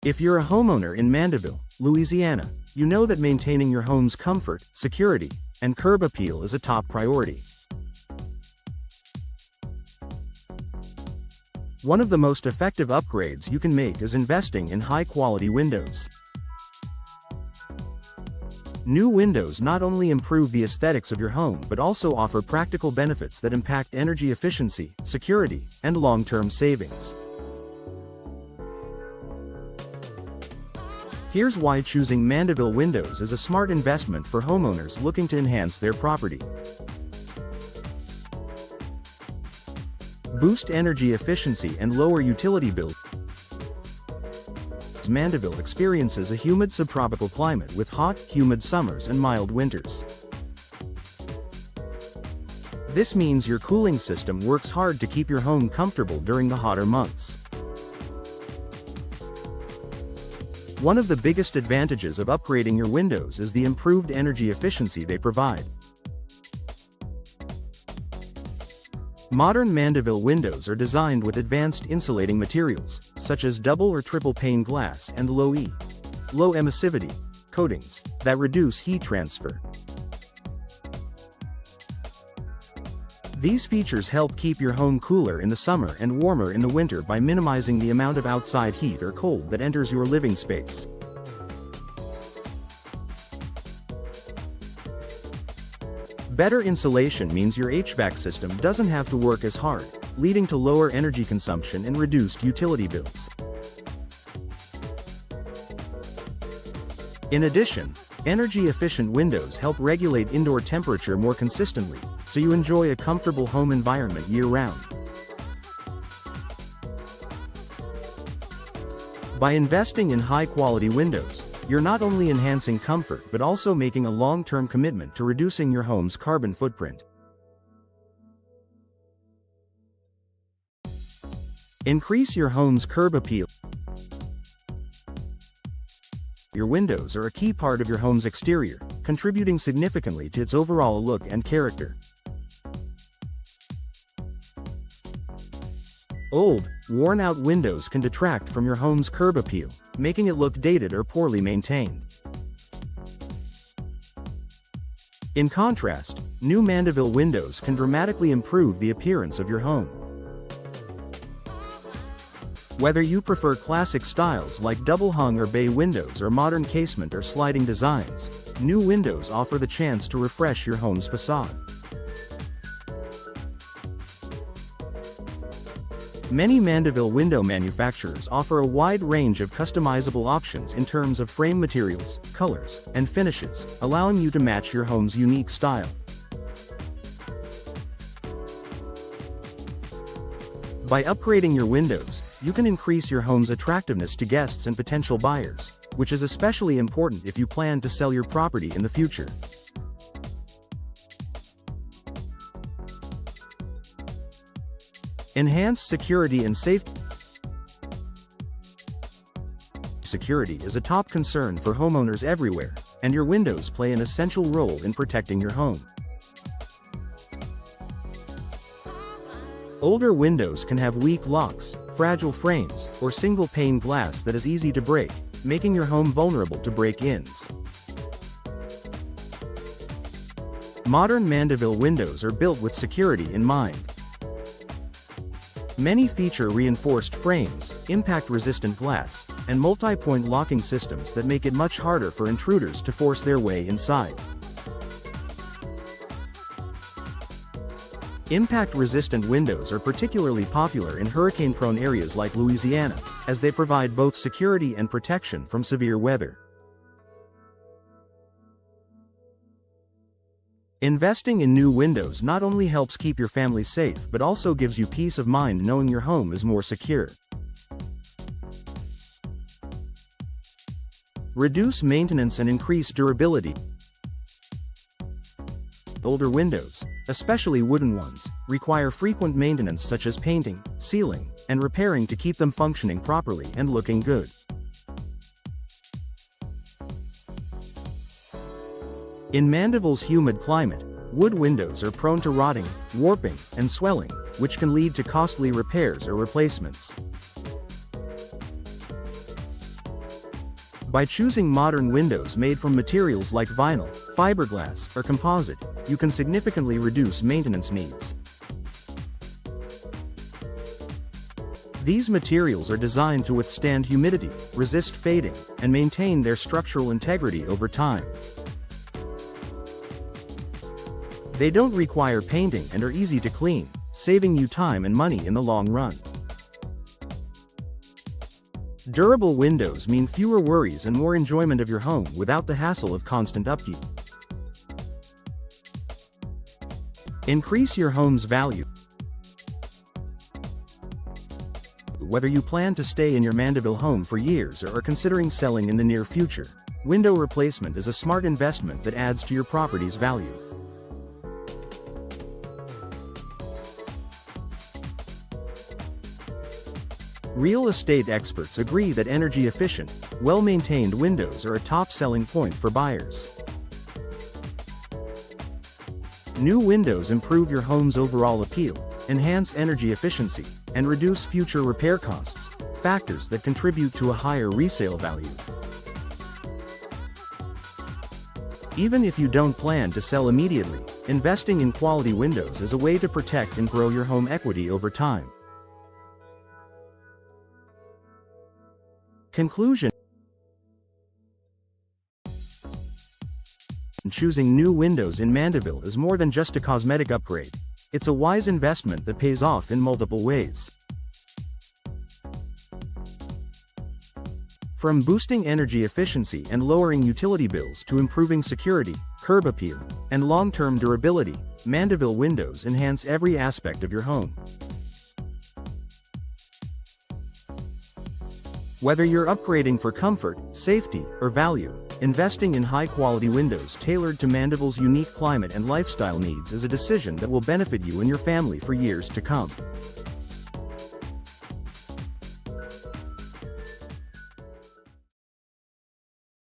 If you're a homeowner in Mandeville, Louisiana, you know that maintaining your home's comfort, security, and curb appeal is a top priority. One of the most effective upgrades you can make is investing in high-quality windows. New windows not only improve the aesthetics of your home but also offer practical benefits that impact energy efficiency, security, and long-term savings. Here's why choosing Mandeville windows is a smart investment for homeowners looking to enhance their property. Boost energy efficiency and lower utility bills. Mandeville experiences a humid subtropical climate with hot, humid summers and mild winters. This means your cooling system works hard to keep your home comfortable during the hotter months. One of the biggest advantages of upgrading your windows is the improved energy efficiency they provide. Modern Mandeville windows are designed with advanced insulating materials, such as double or triple pane glass and low emissivity coatings that reduce heat transfer. These features help keep your home cooler in the summer and warmer in the winter by minimizing the amount of outside heat or cold that enters your living space. Better insulation means your HVAC system doesn't have to work as hard, leading to lower energy consumption and reduced utility bills. In addition, energy-efficient windows help regulate indoor temperature more consistently, so you enjoy a comfortable home environment year-round. By investing in high-quality windows, you're not only enhancing comfort but also making a long-term commitment to reducing your home's carbon footprint. Increase your home's curb appeal. Your windows are a key part of your home's exterior, contributing significantly to its overall look and character. Old, worn-out windows can detract from your home's curb appeal, making it look dated or poorly maintained. In contrast, new Mandeville windows can dramatically improve the appearance of your home. Whether you prefer classic styles like double-hung or bay windows or modern casement or sliding designs, new windows offer the chance to refresh your home's facade. Many Mandeville window manufacturers offer a wide range of customizable options in terms of frame materials, colors, and finishes, allowing you to match your home's unique style. By upgrading your windows, you can increase your home's attractiveness to guests and potential buyers, which is especially important if you plan to sell your property in the future. Enhanced security and safety. Security is a top concern for homeowners everywhere, and your windows play an essential role in protecting your home. Older windows can have weak locks, fragile frames, or single-pane glass that is easy to break, making your home vulnerable to break-ins. Modern Mandeville windows are built with security in mind. Many feature reinforced frames, impact-resistant glass, and multi-point locking systems that make it much harder for intruders to force their way inside. Impact-resistant windows are particularly popular in hurricane-prone areas like Louisiana, as they provide both security and protection from severe weather. Investing in new windows not only helps keep your family safe but also gives you peace of mind knowing your home is more secure. Reduce maintenance and increase durability. Older windows, especially wooden ones, require frequent maintenance such as painting, sealing, and repairing to keep them functioning properly and looking good. In Mandeville's humid climate, wood windows are prone to rotting, warping, and swelling, which can lead to costly repairs or replacements. By choosing modern windows made from materials like vinyl, fiberglass, or composite, you can significantly reduce maintenance needs. These materials are designed to withstand humidity, resist fading, and maintain their structural integrity over time. They don't require painting and are easy to clean, saving you time and money in the long run. Durable windows mean fewer worries and more enjoyment of your home without the hassle of constant upkeep. Increase your home's value. Whether you plan to stay in your Mandeville home for years or are considering selling in the near future, window replacement is a smart investment that adds to your property's value. Real estate experts agree that energy-efficient, well-maintained windows are a top selling point for buyers. New windows improve your home's overall appeal, enhance energy efficiency, and reduce future repair costs, factors that contribute to a higher resale value. Even if you don't plan to sell immediately, investing in quality windows is a way to protect and grow your home equity over time. Conclusion: choosing new windows in Mandeville is more than just a cosmetic upgrade. It's a wise investment that pays off in multiple ways. From boosting energy efficiency and lowering utility bills to improving security, curb appeal, and long-term durability, Mandeville windows enhance every aspect of your home. Whether you're upgrading for comfort, safety, or value, investing in high-quality windows tailored to Mandeville's unique climate and lifestyle needs is a decision that will benefit you and your family for years to come.